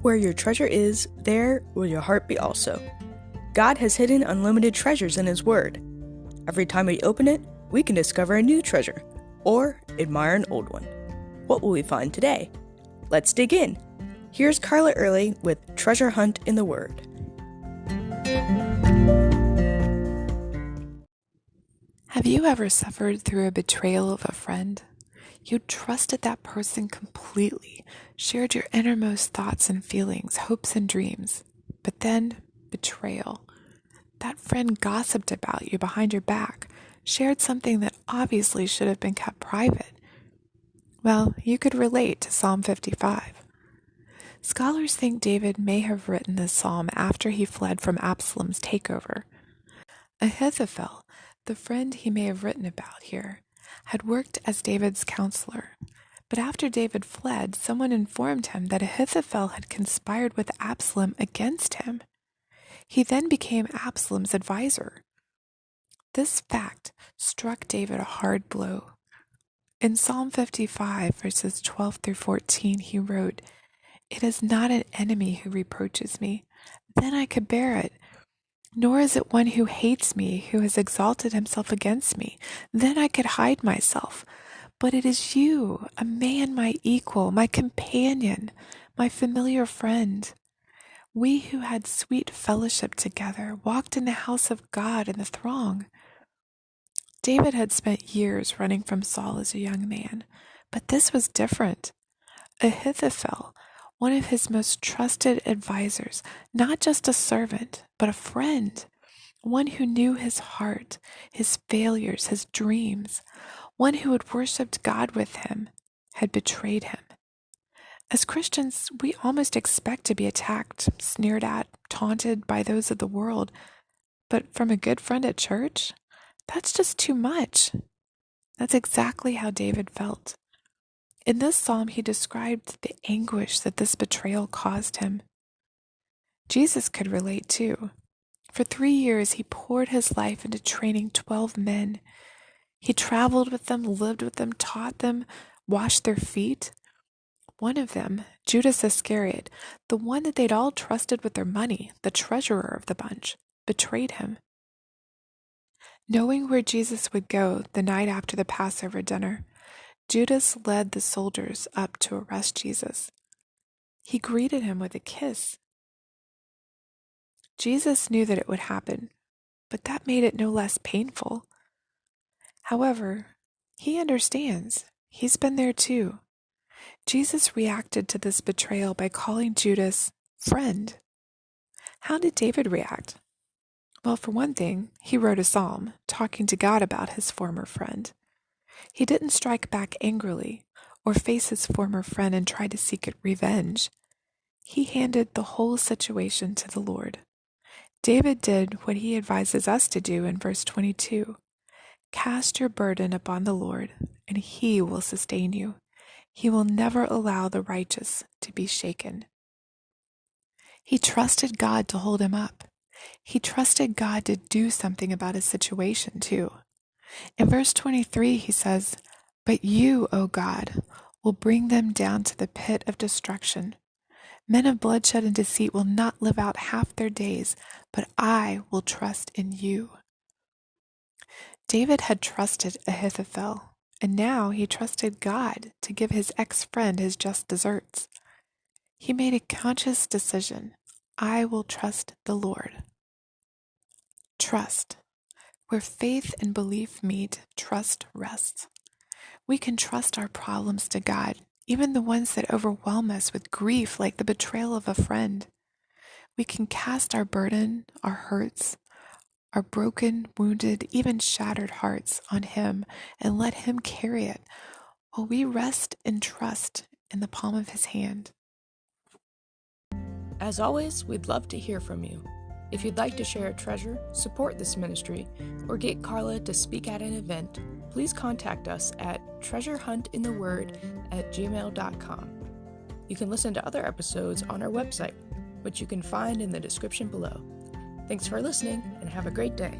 Where your treasure is, there will your heart be also. God has hidden unlimited treasures in His Word. Every time we open it, we can discover a new treasure, or admire an old one. What will we find today? Let's dig in. Here's Carla Early with Treasure Hunt in the Word. Have you ever suffered through a betrayal of a friend? You trusted that person completely, shared your innermost thoughts and feelings, hopes and dreams. But then, betrayal. That friend gossiped about you behind your back, shared something that obviously should have been kept private. Well, you could relate to Psalm 55. Scholars think David may have written this psalm after he fled from Absalom's takeover. Ahithophel, the friend he may have written about here, had worked as David's counselor. But after David fled, someone informed him that Ahithophel had conspired with Absalom against him. He then became Absalom's advisor. This fact struck David a hard blow. In Psalm 55, verses 12 through 14, he wrote, "It is not an enemy who reproaches me, then I could bear it. Nor is it one who hates me, who has exalted himself against me. Then I could hide myself. But it is you, a man my equal, my companion, my familiar friend. We who had sweet fellowship together walked in the house of God in the throng." David had spent years running from Saul as a young man, but this was different. Ahithophel, one of his most trusted advisors, not just a servant, but a friend, one who knew his heart, his failures, his dreams, one who had worshipped God with him, had betrayed him. As Christians, we almost expect to be attacked, sneered at, taunted by those of the world, but from a good friend at church? That's just too much. That's exactly how David felt. In this psalm, he described the anguish that this betrayal caused him. Jesus could relate too. For 3 years, he poured his life into training 12 men. He traveled with them, lived with them, taught them, washed their feet. One of them, Judas Iscariot, the one that they'd all trusted with their money, the treasurer of the bunch, betrayed him. Knowing where Jesus would go the night after the Passover dinner, Judas led the soldiers up to arrest Jesus. He greeted him with a kiss. Jesus knew that it would happen, but that made it no less painful. However, he understands. He's been there too. Jesus reacted to this betrayal by calling Judas friend. How did David react? Well, for one thing, he wrote a psalm talking to God about his former friend. He didn't strike back angrily or face his former friend and try to seek revenge. He handed the whole situation to the Lord. David did what he advises us to do in verse 22. "Cast your burden upon the Lord, and He will sustain you. He will never allow the righteous to be shaken." He trusted God to hold him up. He trusted God to do something about his situation too. In verse 23, he says, "But you, O God, will bring them down to the pit of destruction. Men of bloodshed and deceit will not live out half their days, but I will trust in you." David had trusted Ahithophel, and now he trusted God to give his ex-friend his just deserts. He made a conscious decision. I will trust the Lord. Trust. Where faith and belief meet, trust rests. We can trust our problems to God, even the ones that overwhelm us with grief, like the betrayal of a friend. We can cast our burden, our hurts, our broken, wounded, even shattered hearts on Him and let Him carry it while we rest and trust in the palm of His hand. As always, we'd love to hear from you. If you'd like to share a treasure, support this ministry, or get Carla to speak at an event, please contact us at treasurehuntintheword@gmail.com. You can listen to other episodes on our website, which you can find in the description below. Thanks for listening, and have a great day.